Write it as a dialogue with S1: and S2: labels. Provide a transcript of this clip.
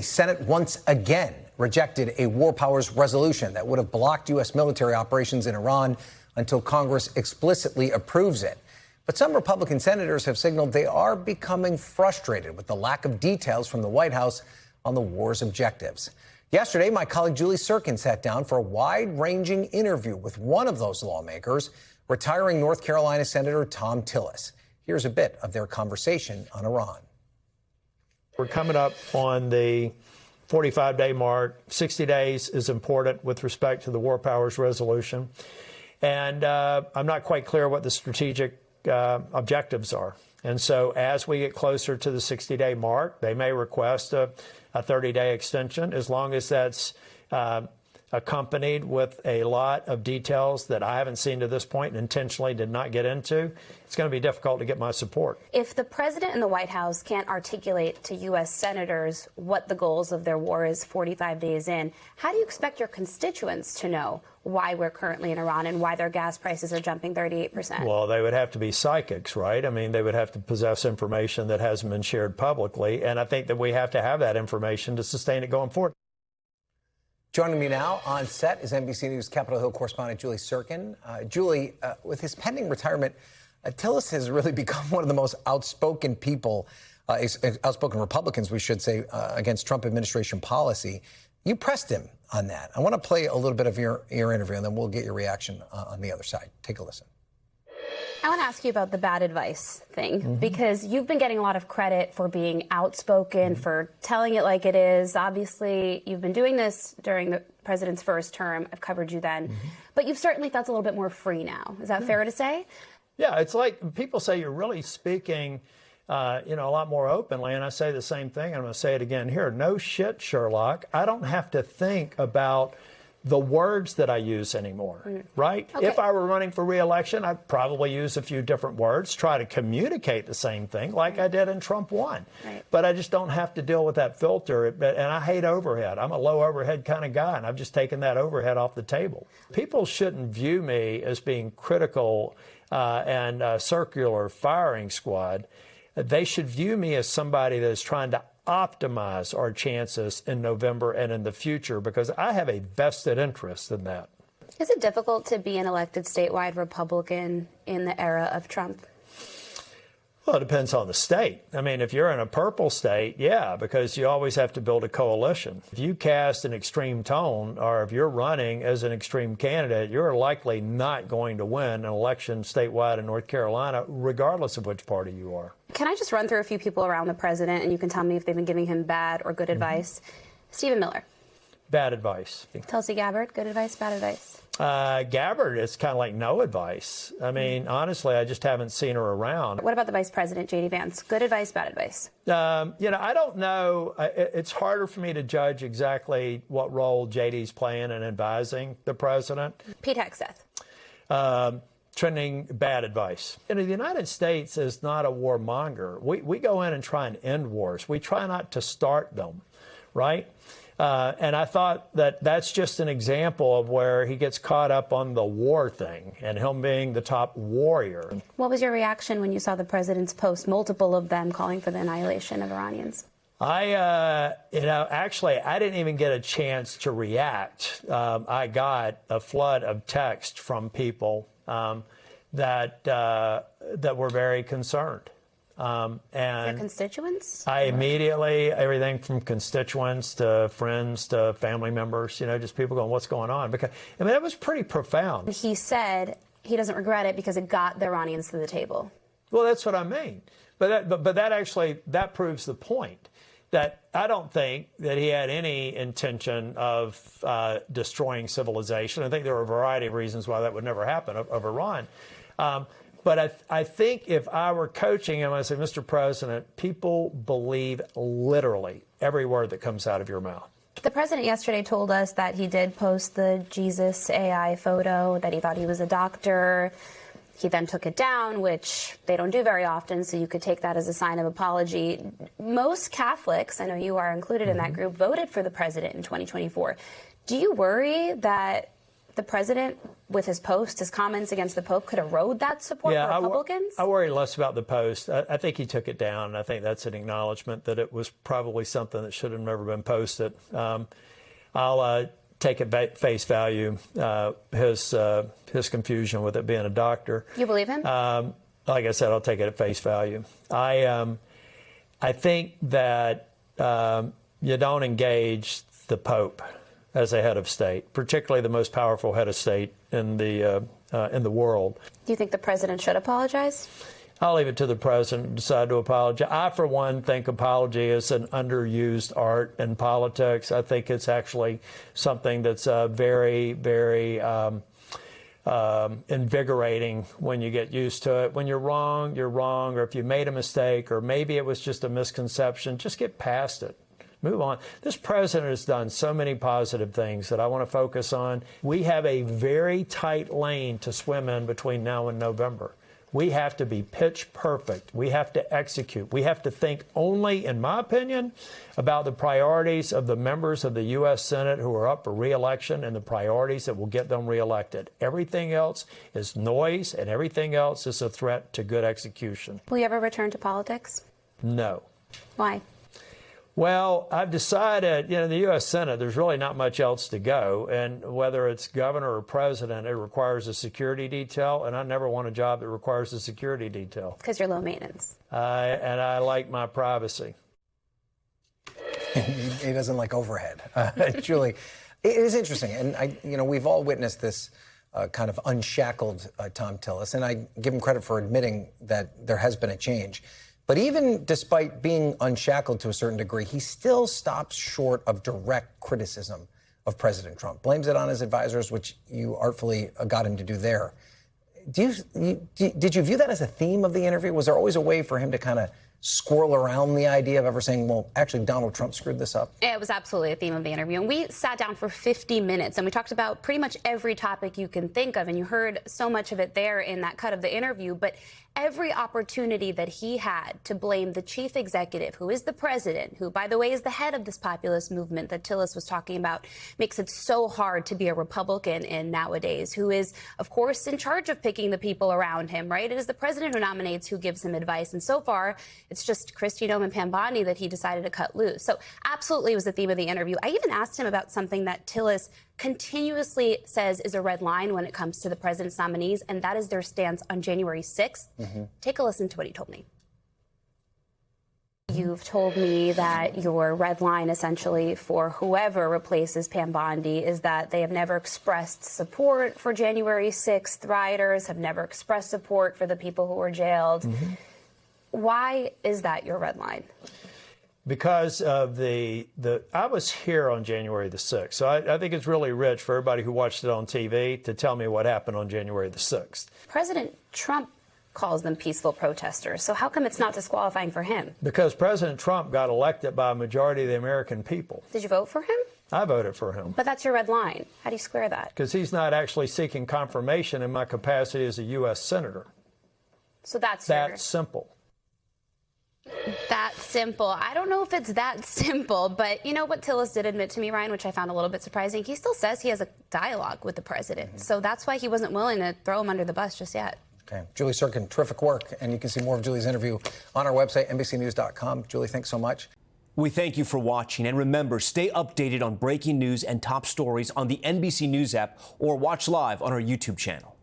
S1: The Senate once again rejected a war powers resolution that would have blocked U.S. military operations in Iran until Congress explicitly approves it. But some Republican senators have signaled they are becoming frustrated with the lack of details from the White House on the war's objectives. Yesterday, my colleague Julie Tsirkin sat down for a wide-ranging interview with one of those lawmakers, retiring North Carolina Senator Thom Tillis. Here's a bit of their conversation on Iran.
S2: We're coming up on the 45-day mark. 60 days is important with respect to the war powers resolution. And I'm not quite clear what the strategic objectives are. And so as we get closer to the 60-day mark, they may request a 30-day extension, as long as that's accompanied with a lot of details that I haven't seen to this point and intentionally did not get into. It's going to be difficult to get my support.
S3: If the president and the White House can't articulate to U.S. senators what the goals of their war is 45 days in, how do you expect your constituents to know why we're currently in Iran and why their gas prices are jumping 38%?
S2: Well, they would have to be psychics, right? I mean, they would have to possess information that hasn't been shared publicly. And I think that we have to have that information to sustain it going forward.
S1: Joining me now on set is NBC News Capitol Hill correspondent Julie Tsirkin. Julie, with his pending retirement, Tillis has really become one of the most outspoken people, outspoken Republicans, we should say, against Trump administration policy. You pressed him on that. I want to play a little bit of your interview, and then we'll get your reaction on the other side. Take a listen.
S3: I want to ask you about the bad advice thing, because you've been getting a lot of credit for being outspoken, for telling it like it is. Obviously, you've been doing this during the president's first term. I've covered you then. But you've certainly felt a little bit more free now. Is that fair to say?
S2: Yeah, it's like people say you're really speaking, a lot more openly. And I say the same thing. I'm going to say it again here. No shit, Sherlock. I don't have to think about the words that I use anymore, right?
S3: Okay.
S2: If I were running for re-election, I'd probably use a few different words, try to communicate the same thing like I did in Trump 1.
S3: Right.
S2: But I just don't have to deal with that filter. And I hate overhead. I'm a low overhead kind of guy, and I've just taken that overhead off the table. People shouldn't view me as being critical and circular firing squad. They should view me as somebody that is trying to optimize our chances in November and in the future, because I have a vested interest in that.
S3: Is it difficult to be an elected statewide Republican in the era of Trump?
S2: Well, it depends on the state. I mean, if you're in a purple state, yeah, because you always have to build a coalition. If you cast an extreme tone, or if you're running as an extreme candidate, you're likely not going to win an election statewide in North Carolina, regardless of which party you are.
S3: Can I just run through a few people around the president, and you can tell me if they've been giving him bad or good advice? Stephen Miller.
S2: Bad advice.
S3: Tulsi Gabbard, good advice, bad advice?
S2: Gabbard, it's kind of like no advice. I mean, honestly, I just haven't seen her around.
S3: What about the vice president, J.D. Vance? Good advice, bad advice?
S2: I don't know. It's harder for me to judge exactly what role J.D.'s playing in advising the president.
S3: Pete Hegseth.
S2: Trending bad advice. The United States is not a warmonger. We go in and try and end wars. We try not to start them, right? And I thought that that's just an example of where he gets caught up on the war thing and him being the top warrior.
S3: What was your reaction when you saw the president's post, multiple of them calling for the annihilation of Iranians?
S2: Actually, I didn't even get a chance to react. I got a flood of text from people that were very concerned.
S3: And your constituents?
S2: I immediately, everything from constituents to friends to family members, just people going, what's going on? Because, it was pretty profound.
S3: He said he doesn't regret it because it got the Iranians to the table.
S2: Well, that's what I mean. But that proves the point. That I don't think that he had any intention of destroying civilization. I think there are a variety of reasons why that would never happen of Iran. But I think if I were coaching him, I'd say, Mr. President, people believe literally every word that comes out of your mouth.
S3: The president yesterday told us that he did post the Jesus AI photo, that he thought he was a doctor. He then took it down, which they don't do very often, so you could take that as a sign of apology. Most Catholics, I know you are included in that group, voted for the president in 2024. Do you worry that the president, with his post, his comments against the Pope, could erode that support for Republicans?
S2: I worry less about the post. I think he took it down. I think that's an acknowledgement that it was probably something that should have never been posted. I'll take at face value his confusion with it being a doctor.
S3: You believe him?
S2: Like I said, I'll take it at face value. I think that you don't engage the Pope as a head of state, particularly the most powerful head of state in the world.
S3: Do you think the president should apologize?
S2: I'll leave it to the president to decide to apologize. I, for one, think apology is an underused art in politics. I think it's actually something that's very, very invigorating when you get used to it. When you're wrong, or if you made a mistake, or maybe it was just a misconception, just get past it. Move on. This president has done so many positive things that I want to focus on. We have a very tight lane to swim in between now and November. We have to be pitch perfect. We have to execute. We have to think only, in my opinion, about the priorities of the members of the U.S. Senate who are up for re-election and the priorities that will get them re-elected. Everything else is noise, and everything else is a threat to good execution.
S3: Will you ever return to politics?
S2: No.
S3: Why?
S2: Well, I've decided, in the U.S. Senate, there's really not much else to go. And whether it's governor or president, it requires a security detail. And I never want a job that requires a security detail.
S3: Because you're low maintenance.
S2: And I like my privacy.
S1: He doesn't like overhead. Julie, it is interesting. And, we've all witnessed this kind of unshackled Thom Tillis. And I give him credit for admitting that there has been a change. But even despite being unshackled to a certain degree, he still stops short of direct criticism of President Trump. Blames it on his advisors, which you artfully got him to do there. Did you view that as a theme of the interview? Was there always a way for him to kind of squirrel around the idea of ever saying, well, actually, Donald Trump screwed this up?
S3: It was absolutely a theme of the interview. And we sat down for 50 minutes and we talked about pretty much every topic you can think of. And you heard so much of it there in that cut of the interview. But every opportunity that he had to blame the chief executive, who is the president, who, by the way, is the head of this populist movement that Tillis was talking about, makes it so hard to be a Republican in nowadays, who is, of course, in charge of picking the people around him, right? It is the president who nominates, who gives him advice. And so far, it's just Kristi Noem Pambandi that he decided to cut loose. So absolutely was the theme of the interview. I even asked him about something that Tillis continuously says is a red line when it comes to the president's nominees, and that is their stance on January 6th. Take a listen to what he told me. You've told me that your red line essentially for whoever replaces Pambandi is that they have never expressed support for January 6th rioters, have never expressed support for the people who were jailed. Why is that your red line?
S2: Because of I was here on January the 6th, so I think it's really rich for everybody who watched it on TV to tell me what happened on January the 6th.
S3: President Trump calls them peaceful protesters, so how come it's not disqualifying for him?
S2: Because President Trump got elected by a majority of the American people.
S3: Did you vote for him?
S2: I voted for him.
S3: But that's your red line. How do you square that?
S2: Because he's not actually seeking confirmation in my capacity as a U.S. Senator.
S3: So that's
S2: simple.
S3: That simple. I don't know if it's that simple, but you know what Tillis did admit to me, Ryan, which I found a little bit surprising? He still says he has a dialogue with the president. So that's why he wasn't willing to throw him under the bus just yet.
S1: Okay. Julie Tsirkin, terrific work. And you can see more of Julie's interview on our website, NBCnews.com. Julie, thanks so much.
S4: We thank you for watching. And remember, stay updated on breaking news and top stories on the NBC News app or watch live on our YouTube channel.